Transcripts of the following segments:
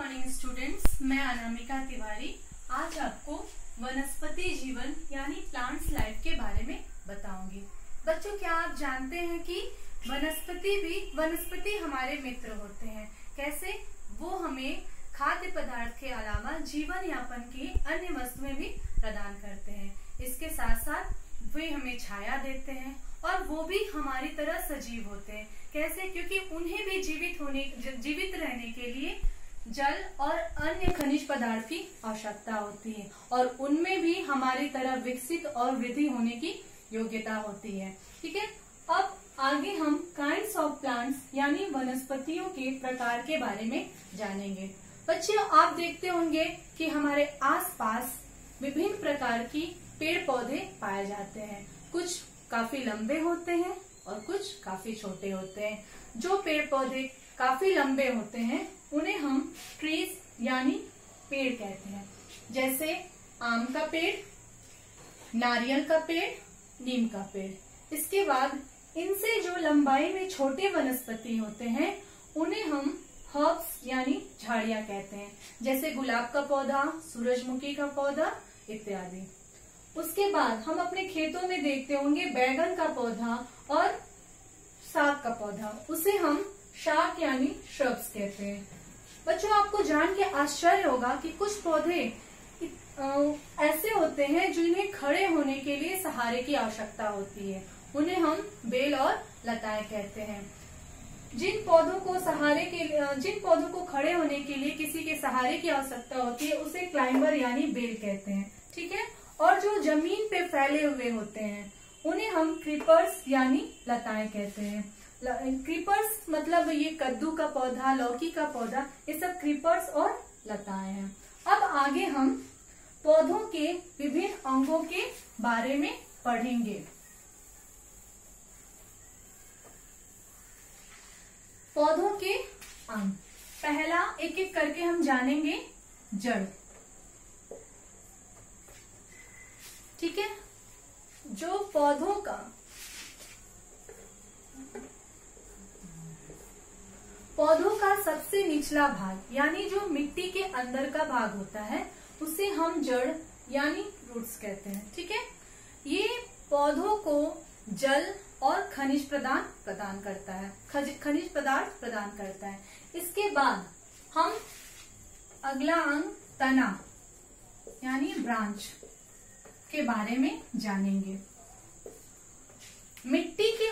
Morning students, मैं अनामिका तिवारी आज आपको वनस्पति जीवन यानी प्लांट्स लाइफ के बारे में बताऊंगी। बच्चों, क्या आप जानते हैं कि वनस्पति हमारे मित्र होते हैं। कैसे? वो हमें खाद्य पदार्थ के अलावा जीवन यापन की अन्य वस्तुएं भी प्रदान करते हैं। इसके साथ साथ वे हमें छाया देते हैं और वो भी हमारी तरह सजीव होते हैं। कैसे? क्योंकि उन्हें भी जीवित रहने के लिए जल और अन्य खनिज पदार्थ की आवश्यकता होती है और उनमें भी हमारी तरह विकसित और वृद्धि होने की योग्यता होती है। ठीक है, अब आगे हम काइंड्स ऑफ प्लांट्स यानी वनस्पतियों के प्रकार के बारे में जानेंगे। बच्चों, आप देखते होंगे कि हमारे आसपास विभिन्न प्रकार की पेड़ पौधे पाए जाते हैं। कुछ काफी लंबे होते हैं और कुछ काफी छोटे होते हैं। जो पेड़ पौधे काफी लंबे होते हैं उन्हें हम ट्रीज यानी पेड़ कहते हैं। जैसे आम का पेड़, नारियल का पेड़, नीम का पेड़। इसके बाद इनसे जो लंबाई में छोटे वनस्पति होते हैं उन्हें हम हर्ब्स यानी झाड़ियां कहते हैं। जैसे गुलाब का पौधा, सूरजमुखी का पौधा इत्यादि। उसके बाद हम अपने खेतों में देखते होंगे बैगन का पौधा और साग का पौधा, उसे हम शाक यानी श्रब्स कहते हैं। बच्चों, आपको जान के आश्चर्य होगा कि कुछ पौधे ऐसे होते हैं जिन्हें खड़े होने के लिए सहारे की आवश्यकता होती है। उन्हें हम बेल और लताएं कहते हैं। जिन पौधों को खड़े होने के लिए किसी के सहारे की आवश्यकता होती है उसे क्लाइंबर यानी बेल कहते हैं। ठीक है, और जो जमीन पे फैले हुए होते हैं उन्हें हम क्रीपर्स यानी लताएं कहते हैं। क्रीपर्स मतलब ये कद्दू का पौधा, लौकी का पौधा, ये सब क्रीपर्स और लताएं हैं। अब आगे हम पौधों के विभिन्न अंगों के बारे में पढ़ेंगे। पौधों के अंग, पहला एक एक करके हम जानेंगे। जड़। ठीक है, जो पौधों का सबसे निचला भाग यानी जो मिट्टी के अंदर का भाग होता है उसे हम जड़ यानी रूट्स कहते हैं। ठीक है, ये पौधों को जल और खनिज प्रदान करता है, खनिज पदार्थ प्रदान करता है। इसके बाद हम अगला अंग तना यानी ब्रांच के बारे में जानेंगे। मिट्टी के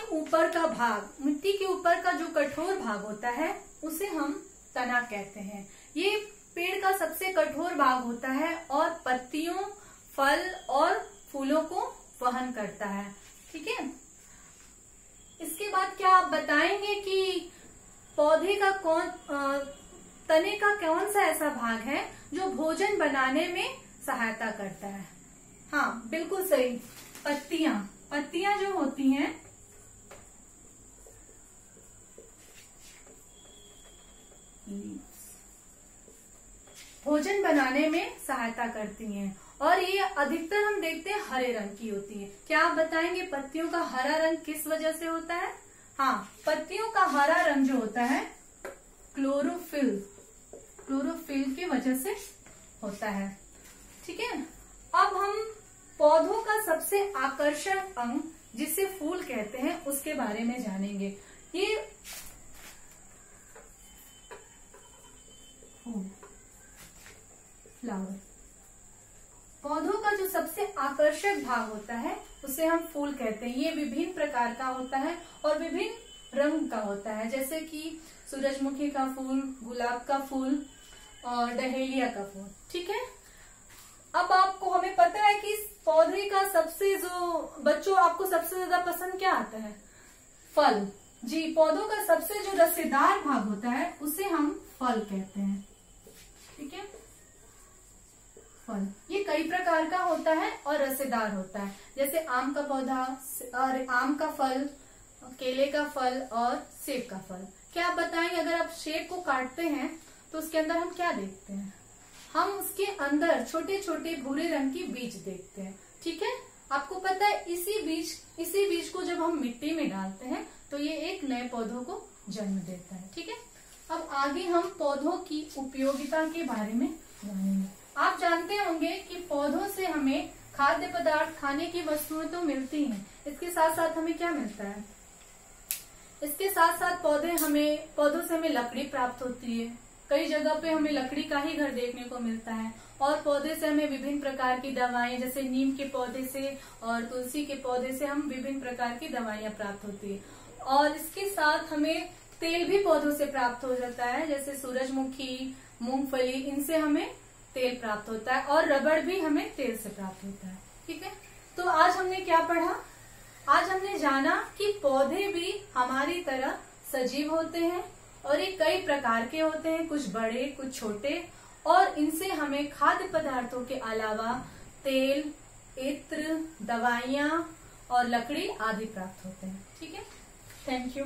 ऊपर का जो कठोर भाग होता है उसे हम तना कहते हैं। ये पेड़ का सबसे कठोर भाग होता है और पत्तियों, फल और फूलों को वहन करता है। ठीक है, इसके बाद क्या आप बताएंगे कि पौधे का तने का कौन सा ऐसा भाग है जो भोजन बनाने में सहायता करता है? हाँ, बिल्कुल सही, पत्तियां जो होती हैं भोजन बनाने में सहायता करती हैं और ये अधिकतर हम देखते हैं हरे रंग की होती हैं। क्या आप बताएंगे पत्तियों का हरा रंग किस वजह से होता है? हाँ, पत्तियों का हरा रंग जो होता है क्लोरोफिल की वजह से होता है। ठीक है, अब हम पौधों का सबसे आकर्षक अंग जिसे फूल कहते हैं उसके बारे में जानेंगे। ये फ्लावर, पौधों का जो सबसे आकर्षक भाग होता है उसे हम फूल कहते हैं। ये विभिन्न प्रकार का होता है और विभिन्न रंग का होता है, जैसे कि सूरजमुखी का फूल, गुलाब का फूल और डहेलिया का फूल। ठीक है, अब हमें पता है कि पौधे का बच्चों आपको सबसे ज्यादा पसंद क्या आता है? फल। जी, पौधों का सबसे जो रसेदार भाग होता है उसे हम फल कहते हैं। ठीक है, फल ये कई प्रकार का होता है और रसेदार होता है। जैसे आम का पौधा और आम का फल, केले का फल और सेब का फल। क्या आप बताएंगे अगर आप सेब को काटते हैं तो उसके अंदर हम क्या देखते हैं? हम उसके अंदर छोटे छोटे भूरे रंग की बीज देखते हैं। ठीक है, आपको पता है इसी बीज को जब हम मिट्टी में डालते हैं तो ये एक नए पौधों को जन्म देता है। ठीक है, अब आगे हम पौधों की उपयोगिता के बारे में जानेंगे। आप जानते होंगे कि पौधों से हमें खाद्य पदार्थ, खाने की वस्तुएं तो मिलती हैं, इसके साथ साथ हमें क्या मिलता है? इसके साथ साथ पौधों से हमें लकड़ी प्राप्त होती है। कई जगह पे हमें लकड़ी का ही घर देखने को मिलता है। और पौधे से हमें विभिन्न प्रकार की दवाएं, जैसे नीम के पौधे से और तुलसी के पौधे से हम विभिन्न प्रकार की दवाइयां प्राप्त होती है। और इसके साथ हमें तेल भी पौधों से प्राप्त हो जाता है, जैसे सूरजमुखी, मूंगफली, इनसे हमें तेल प्राप्त होता है। और रबड़ भी हमें तेल से प्राप्त होता है। ठीक है, तो आज हमने क्या पढ़ा? आज हमने जाना कि पौधे भी हमारी तरह सजीव होते हैं और ये कई प्रकार के होते हैं, कुछ बड़े कुछ छोटे, और इनसे हमें खाद्य पदार्थों के अलावा तेल, इत्र, दवाइयां और लकड़ी आदि प्राप्त होते हैं। ठीक है, थैंक यू।